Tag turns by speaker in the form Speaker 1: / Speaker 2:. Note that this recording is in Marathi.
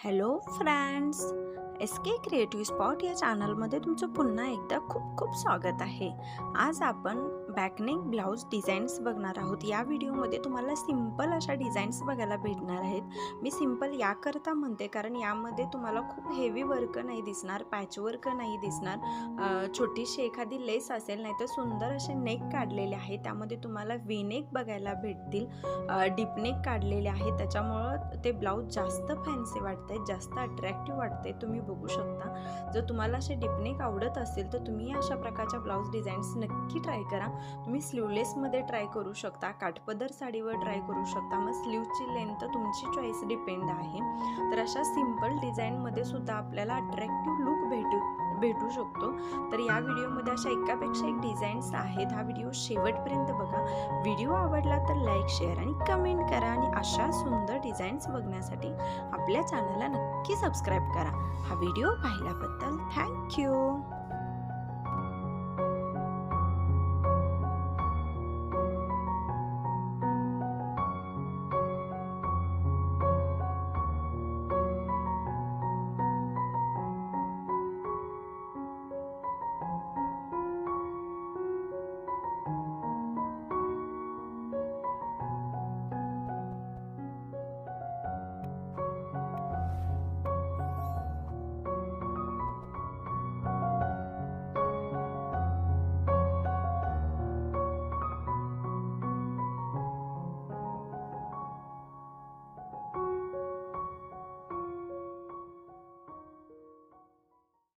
Speaker 1: हॅलो फ्रेंड्स, एस के क्रिएटिव्ह स्पॉट या चॅनलमध्ये तुमचं पुन्हा एकदा खूप खूप स्वागत आहे. आज आपण बॅकनेक ब्लाऊज डिझाईन्स बघणार आहोत. या व्हिडिओमध्ये तुम्हाला सिंपल अशा डिझाईन्स बघायला भेटणार आहेत. मी सिंपल याकरता म्हणते कारण यामध्ये तुम्हाला खूप हेवी वर्क नाही दिसणार, पॅच वर्क नाही दिसणार, छोटीशी एखादी लेस असेल, नाही तर सुंदर असे नेक काढलेले आहे. त्यामध्ये तुम्हाला व्ही नेक बघायला भेटतील, डीप नेक काढलेले आहे. त्याच्यामुळं ते ब्लाऊज जास्त फॅन्सी वाटते, जास्त अट्रॅक्टिव्ह वाटते. तुम्ही बघू शकता. जर तुम्हाला असे डीप नेक आवडत असेल तर तुम्ही अशा प्रकारच्या ब्लाऊज डिझाईन्स नक्की ट्राय करा. तुम्ही स्लीवलेसमध्ये ट्राय करू शकता, काठपदर साडीवर ट्राय करू शकता. मग स्लीवची लेंथ तुमची चॉईस डिपेंड आहे. तर अशा सिंपल डिझाईनमध्ये सुद्धा आपल्याला अट्रॅक्टिव्ह लुक भेटू शकतो. तर या व्हिडिओमध्ये अशा एकापेक्षा एक डिझाईन्स आहेत. हा व्हिडिओ शेवटपर्यंत बघा. व्हिडिओ आवडला तर लाईक, शेअर आणि कमेंट करा. आणि अशा सुंदर डिझाईन्स बघण्यासाठी आपल्या चॅनलला नक्की सबस्क्राईब करा. हा व्हिडिओ पाहिल्याबद्दल थँक्यू.